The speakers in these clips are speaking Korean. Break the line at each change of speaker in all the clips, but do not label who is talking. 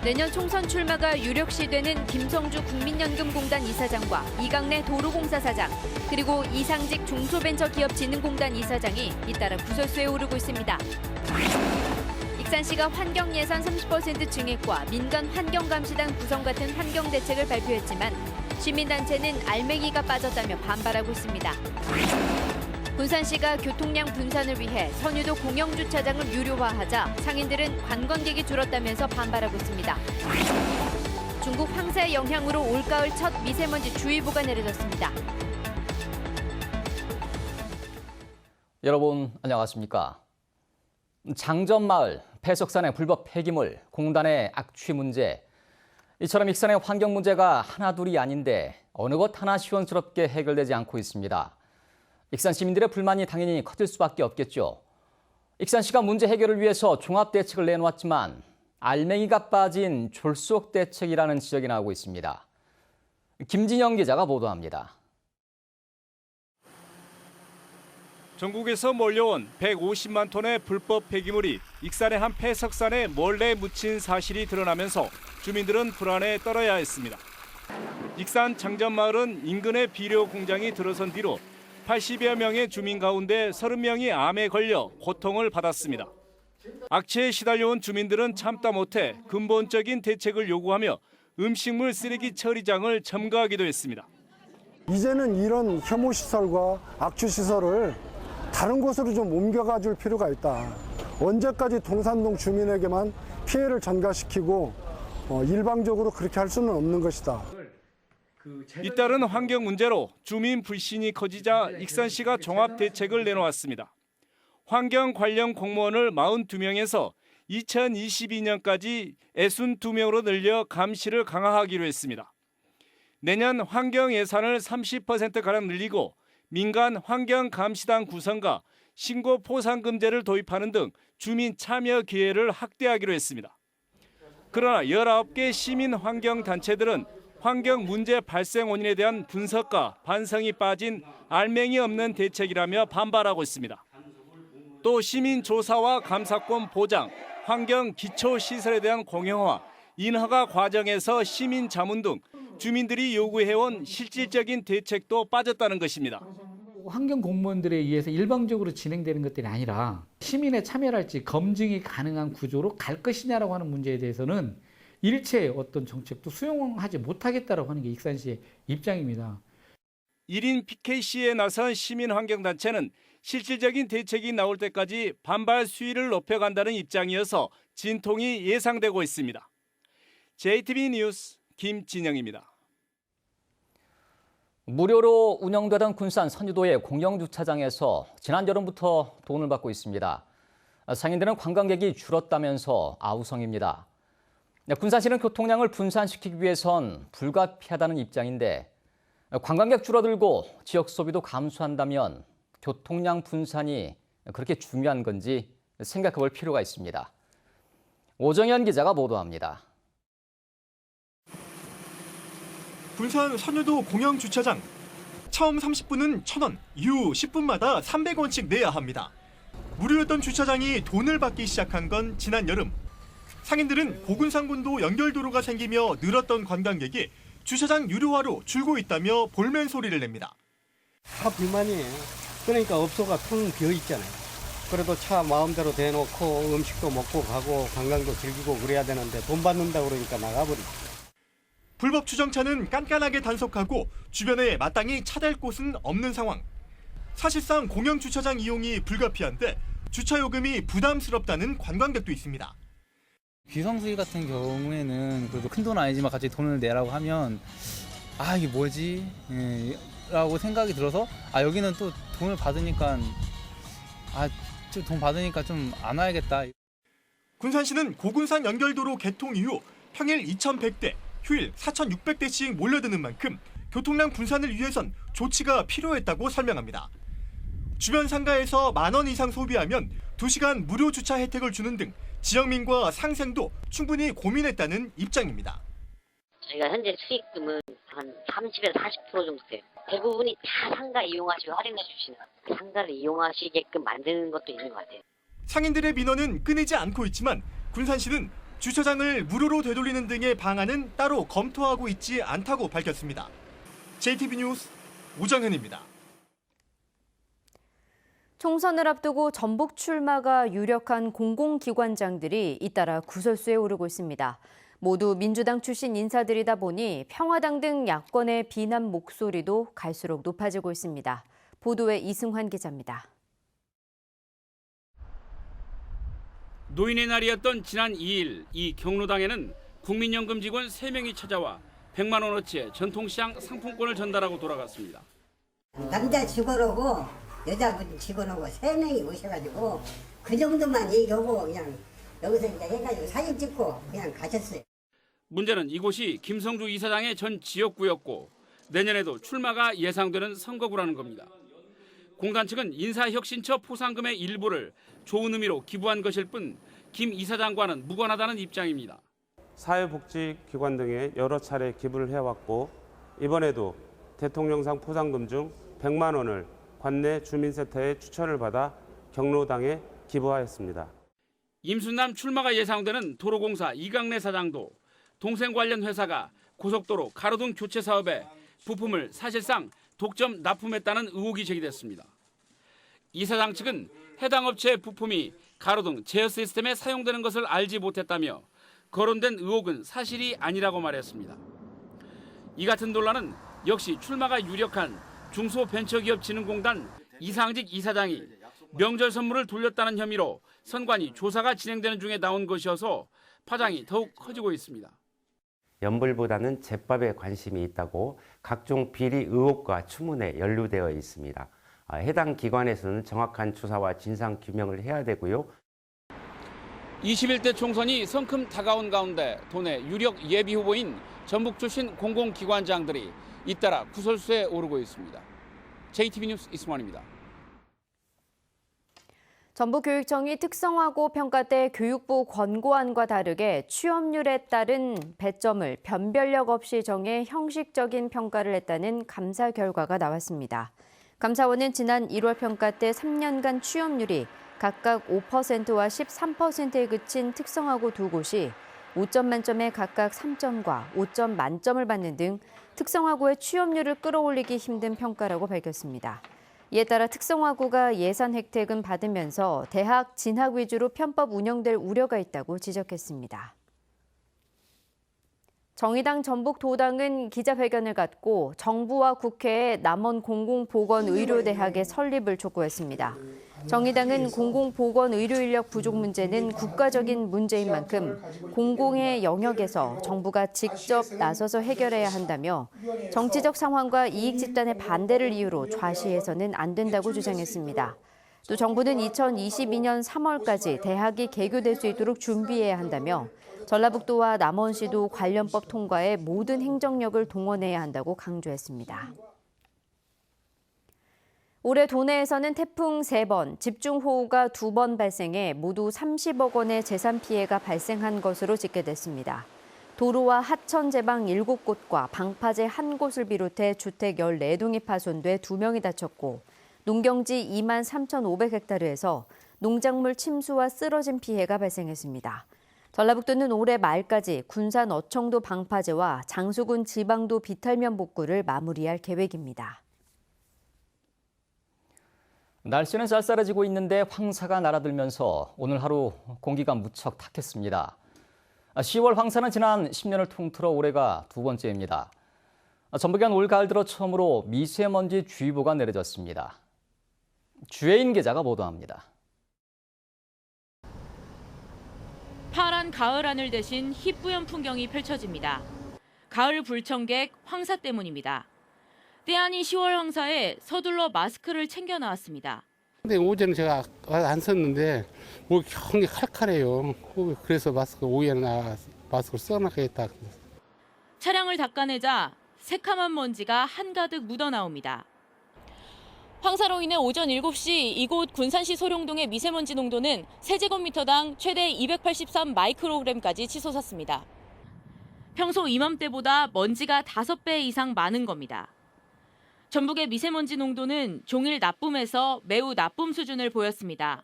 내년 총선 출마가 유력시되는 김성주 국민연금공단 이사장과 이강래 도로공사 사장, 그리고 이상직 중소벤처기업진흥공단 이사장이 잇따라 구설수에 오르고 있습니다. 익산시가 환경예산 30% 증액과 민간환경감시단 구성 같은 환경대책을 발표했지만 시민단체는 알맹이가 빠졌다며 반발하고 있습니다. 군산시가 교통량 분산을 위해 선유도 공영주차장을 유료화하자 상인들은 관광객이 줄었다면서 반발하고 있습니다. 중국 황사의 영향으로 올가을 첫 미세먼지 주의보가 내려졌습니다.
여러분 안녕하십니까? 장전마을, 폐석산의 불법 폐기물, 공단의 악취 문제, 이처럼 익산의 환경 문제가 하나둘이 아닌데 어느 것 하나 시원스럽게 해결되지 않고 있습니다. 익산 시민들의 불만이 당연히 커질 수밖에 없겠죠. 익산시가 문제 해결을 위해서 종합대책을 내놓았지만 알맹이가 빠진 졸속 대책이라는 지적이 나오고 있습니다. 김진영 기자가 보도합니다.
전국에서 몰려온 150만 톤의 불법 폐기물이 익산의 한 폐석산에 몰래 묻힌 사실이 드러나면서 주민들은 불안에 떨어야 했습니다. 익산 장전마을은 인근의 비료 공장이 들어선 뒤로 80여 명의 주민 가운데 30명이 암에 걸려 고통을 받았습니다. 악취에 시달려온 주민들은 참다 못해 근본적인 대책을 요구하며 음식물 쓰레기 처리장을 점거하기도 했습니다.
이제는 이런 혐오시설과 악취시설을 다른 곳으로 좀 옮겨가 줄 필요가 있다. 언제까지 동산동 주민에게만 피해를 전가시키고 일방적으로 그렇게 할 수는 없는 것이다.
잇따른 환경 문제로 주민 불신이 커지자 익산시가 종합 대책을 내놓았습니다. 환경 관련 공무원을 42명에서 2022년까지 62명으로 늘려 감시를 강화하기로 했습니다. 내년 환경 예산을 30%가량 늘리고 민간 환경감시단 구성과 신고 포상금제를 도입하는 등 주민 참여 기회를 확대하기로 했습니다. 그러나 19개 시민환경단체들은 환경 문제 발생 원인에 대한 분석과 반성이 빠진 알맹이 없는 대책이라며 반발하고 있습니다. 또 시민조사와 감사권 보장, 환경 기초시설에 대한 공영화, 인허가 과정에서 시민 자문 등 주민들이 요구해온 실질적인 대책도 빠졌다는 것입니다.
환경 공무원들에 의해서 일방적으로 진행되는 것들이 아니라 시민의 참여랄지 검증이 가능한 구조로 갈 것이냐라고 하는 문제에 대해서는 일체 어떤 정책도 수용하지 못하겠다라고 하는 게 익산시의 입장입니다.
1인 PKC에 나선 시민환경단체는 실질적인 대책이 나올 때까지 반발 수위를 높여간다는 입장이어서 진통이 예상되고 있습니다. JTB 뉴스 김진영입니다.
무료로 운영되던 군산 선유도의 공영주차장에서 지난 여름부터 돈을 받고 있습니다. 상인들은 관광객이 줄었다면서 아우성입니다. 군산시는 교통량을 분산시키기 위해선 불가피하다는 입장인데 관광객 줄어들고 지역 소비도 감소한다면 교통량 분산이 그렇게 중요한 건지 생각해 볼 필요가 있습니다. 오정현 기자가 보도합니다.
군산 선유도 공영주차장. 처음 30분은 1,000원, 이후 10분마다 300원씩 내야 합니다. 무료였던 주차장이 돈을 받기 시작한 건 지난 여름. 상인들은 고군산군도 연결도로가 생기며 늘었던 관광객이 주차장 유료화로 줄고 있다며 볼멘 소리를 냅니다.
다 불만이에요. 그러니까 업소가 텅 비어 있잖아요. 그래도 차 마음대로 대놓고 음식도 먹고 가고 관광도 즐기고 그래야 되는데 돈 받는다 그러니까 나가버리죠.
불법 주정차는 깐깐하게 단속하고 주변에 마땅히 차댈 곳은 없는 상황. 사실상 공영주차장 이용이 불가피한데 주차요금이 부담스럽다는 관광객도 있습니다.
귀성수기 같은 경우에는 그래도 큰 돈 아니지만 갑자기 돈을 내라고 하면 이게 뭐지? 라고 생각이 들어서 여기는 또 돈을 받으니까 좀 돈 받으니까 좀 안 와야겠다.
군산시는 고군산 연결도로 개통 이후 평일 2,100대, 휴일 4,600대씩 몰려드는 만큼 교통량 분산을 위해선 조치가 필요했다고 설명합니다. 주변 상가에서 10,000원 이상 소비하면 2시간 무료 주차 혜택을 주는 등 지역민과 상생도 충분히 고민했다는 입장입니다.
저희가 현재 수익금은 한 30에서 40% 정도 돼요. 대부분이 다 상가 이용하시고 할인해 주시는 상가를 이용하시게끔 만드는 것도 있는 것 같아요.
상인들의 민원은 끊이지 않고 있지만 군산시는 주차장을 무료로 되돌리는 등의 방안은 따로 검토하고 있지 않다고 밝혔습니다. JTB 뉴스 오정현입니다.
총선을 앞두고 전북 출마가 유력한 공공기관장들이 잇따라 구설수에 오르고 있습니다. 모두 민주당 출신 인사들이다 보니 평화당 등 야권의 비난 목소리도 갈수록 높아지고 있습니다. 보도에 이승환 기자입니다.
노인의 날이었던 지난 2일 이 경로당에는 국민연금 직원 3명이 찾아와 100만 원어치의 전통시장 상품권을 전달하고 돌아갔습니다.
남자 직원하고 여자분 직원하고 3명이 오셔가지고 그 정도만 얘기하고 그냥 여기서 이제 해가지고 사진 찍고 그냥 가셨어요.
문제는 이곳이 김성주 이사장의 전 지역구였고 내년에도 출마가 예상되는 선거구라는 겁니다. 공단 측은 인사혁신처 포상금의 일부를 좋은 의미로 기부한 것일 뿐 김 이사장과는 무관하다는 입장입니다.
사회복지기관 등에 여러 차례 기부를 해왔고 이번에도 대통령상 포상금 중 100만 원을 관내 주민센터의 추천을 받아 경로당에 기부하였습니다.
임순남 출마가 예상되는 도로공사 이강래 사장도 동생 관련 회사가 고속도로 가로등 교체 사업에 부품을 사실상 독점 납품했다는 의혹이 제기됐습니다. 이 사장 측은 해당 업체의 부품이 가로등 제어 시스템에 사용되는 것을 알지 못했다며 거론된 의혹은 사실이 아니라고 말했습니다. 이 같은 논란은 역시 출마가 유력한 중소벤처기업진흥공단 이상직 이사장이 명절 선물을 돌렸다는 혐의로 선관위 조사가 진행되는 중에 나온 것이어서 파장이 더욱 커지고 있습니다.
연불보다는 제밥에 관심이 있다고 각종 비리 의혹과 추문에 연루되어 있습니다. 해당 기관에서는 정확한 조사와 진상 규명을 해야 되고요.
21대 총선이 성큼 다가온 가운데 도내 유력 예비 후보인 전북 출신 공공기관장들이 잇따라 구설수에 오르고 있습니다. JTB 뉴스 이승환입니다.
전북교육청이 특성화고 평가 때 교육부 권고안과 다르게 취업률에 따른 배점을 변별력 없이 정해 형식적인 평가를 했다는 감사 결과가 나왔습니다. 감사원은 지난 1월 평가 때 3년간 취업률이 각각 5%와 13%에 그친 특성화고 두 곳이 5점 만점에 각각 3점과 5점 만점을 받는 등 특성화고의 취업률을 끌어올리기 힘든 평가라고 밝혔습니다. 이에 따라 특성화고가 예산 혜택은 받으면서 대학 진학 위주로 편법 운영될 우려가 있다고 지적했습니다. 정의당 전북도당은 기자회견을 갖고 정부와 국회에 남원 공공보건의료대학의 설립을 촉구했습니다. 정의당은 공공보건의료 인력 부족 문제는 국가적인 문제인 만큼 공공의 영역에서 정부가 직접 나서서 해결해야 한다며 정치적 상황과 이익 집단의 반대를 이유로 좌시해서는 안 된다고 주장했습니다. 또 정부는 2022년 3월까지 대학이 개교될 수 있도록 준비해야 한다며 전라북도와 남원시도 관련법 통과에 모든 행정력을 동원해야 한다고 강조했습니다. 올해 도내에서는 태풍 3번, 집중호우가 2번 발생해 모두 30억 원의 재산 피해가 발생한 것으로 집계됐습니다. 도로와 하천 제방 7곳과 방파제 1곳을 비롯해 주택 14동이 파손돼 2명이 다쳤고 농경지 2만 3,500헥타르에서 농작물 침수와 쓰러진 피해가 발생했습니다. 전라북도는 올해 말까지 군산 어청도 방파제와 장수군 지방도 비탈면 복구를 마무리할 계획입니다.
날씨는 쌀쌀해지고 있는데 황사가 날아들면서 오늘 하루 공기가 무척 탁했습니다. 10월 황사는 지난 10년을 통틀어 올해가 두 번째입니다. 전북엔 올 가을 들어 처음으로 미세먼지 주의보가 내려졌습니다. 주혜인 기자가 보도합니다.
파란 가을 하늘 대신 희뿌연 풍경이 펼쳐집니다. 가을 불청객 황사 때문입니다. 때 아닌 10월 황사에 서둘러 마스크를 챙겨 나왔습니다.
근데 오전에 제가 안 썼는데 목이 굉장히 칼칼해요. 그래서 오후에는 마스크를 써놔야겠다.
차량을 닦아내자 새카만 먼지가 한가득 묻어나옵니다. 황사로 인해 오전 7시 이곳 군산시 소룡동의 미세먼지 농도는 세제곱미터당 최대 283 마이크로그램까지 치솟았습니다. 평소 이맘때보다 먼지가 5배 이상 많은 겁니다. 전북의 미세먼지 농도는 종일 나쁨에서 매우 나쁨 수준을 보였습니다.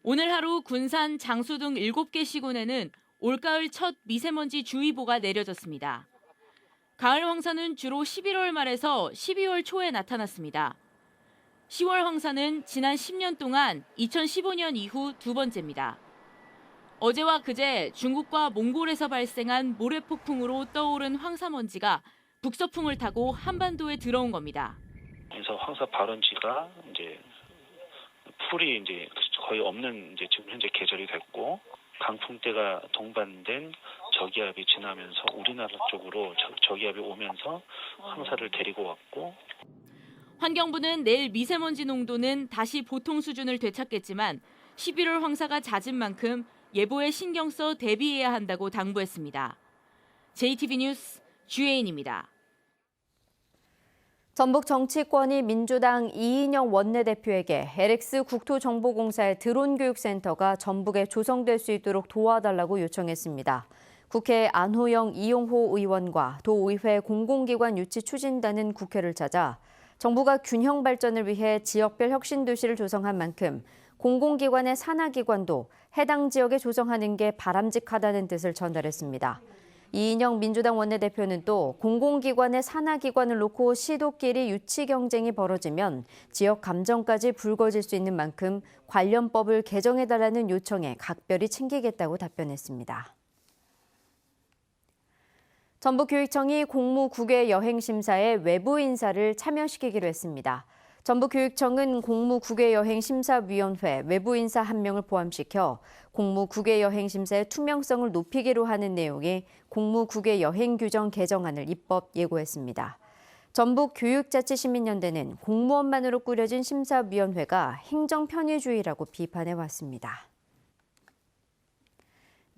오늘 하루 군산, 장수 등 7개 시군에는 올가을 첫 미세먼지 주의보가 내려졌습니다. 가을 황사는 주로 11월 말에서 12월 초에 나타났습니다. 10월 황사는 지난 10년 동안 2015년 이후 두 번째입니다. 어제와 그제 중국과 몽골에서 발생한 모래폭풍으로 떠오른 황사먼지가 북서풍을 타고 한반도에 들어온 겁니다.
그래서 황사 발원지가 이제 풀이 이제 거의 없는 이제 지금 현재 계절이 됐고 강풍대가 동반된 저기압이 지나면서 우리나라 쪽으로 저기압이 오면서 황사를 데리고 왔고
환경부는 내일 미세먼지 농도는 다시 보통 수준을 되찾겠지만 11월 황사가 잦은 만큼 예보에 신경 써 대비해야 한다고 당부했습니다. JTBC 뉴스 주혜인입니다.
전북 정치권이 민주당 이인영 원내대표에게 LX 국토정보공사의 드론교육센터가 전북에 조성될 수 있도록 도와달라고 요청했습니다. 국회 안호영 이용호 의원과 도의회 공공기관 유치 추진단은 국회를 찾아 정부가 균형 발전을 위해 지역별 혁신도시를 조성한 만큼 공공기관의 산하기관도 해당 지역에 조성하는 게 바람직하다는 뜻을 전달했습니다. 이인영 민주당 원내대표는 또 공공기관의 산하기관을 놓고 시도끼리 유치 경쟁이 벌어지면 지역 감정까지 불거질 수 있는 만큼 관련 법을 개정해달라는 요청에 각별히 챙기겠다고 답변했습니다. 전북교육청이 공무국외 여행심사에 외부 인사를 참여시키기로 했습니다. 전북교육청은 공무국외여행심사위원회 외부 인사 1명을 포함시켜 공무국외여행심사의 투명성을 높이기로 하는 내용의 공무국외여행규정 개정안을 입법 예고했습니다. 전북교육자치시민연대는 공무원만으로 꾸려진 심사위원회가 행정편의주의라고 비판해왔습니다.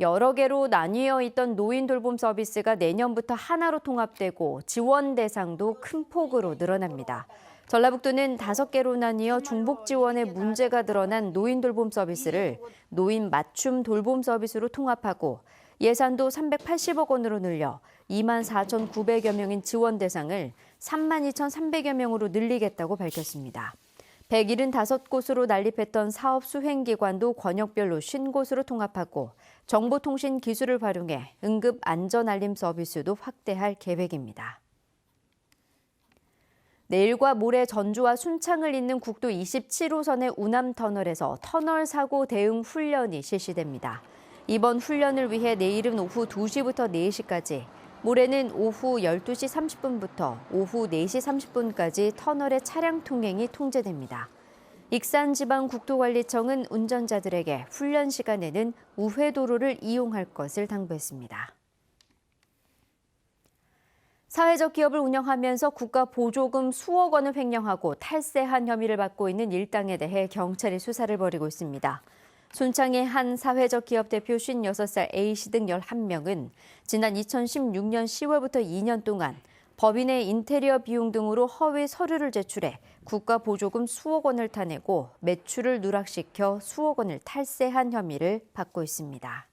여러 개로 나뉘어 있던 노인 돌봄 서비스가 내년부터 하나로 통합되고 지원 대상도 큰 폭으로 늘어납니다. 전라북도는 5개로 나뉘어 중복 지원에 문제가 드러난 노인 돌봄 서비스를 노인 맞춤 돌봄 서비스로 통합하고 예산도 380억 원으로 늘려 24,900여 명인 지원 대상을 32,300여 명으로 늘리겠다고 밝혔습니다. 175곳으로 난립했던 사업 수행기관도 권역별로 50곳으로 통합하고 정보통신 기술을 활용해 응급 안전 알림 서비스도 확대할 계획입니다. 내일과 모레 전주와 순창을 잇는 국도 27호선의 우남터널에서 터널 사고 대응 훈련이 실시됩니다. 이번 훈련을 위해 내일은 오후 2시부터 4시까지, 모레는 오후 12시 30분부터 오후 4시 30분까지 터널의 차량 통행이 통제됩니다. 익산지방국토관리청은 운전자들에게 훈련 시간에는 우회도로를 이용할 것을 당부했습니다. 사회적 기업을 운영하면서 국가 보조금 수억 원을 횡령하고 탈세한 혐의를 받고 있는 일당에 대해 경찰이 수사를 벌이고 있습니다. 순창의 한 사회적 기업 대표 56살 A씨 등 11명은 지난 2016년 10월부터 2년 동안 법인의 인테리어 비용 등으로 허위 서류를 제출해 국가 보조금 수억 원을 타내고 매출을 누락시켜 수억 원을 탈세한 혐의를 받고 있습니다.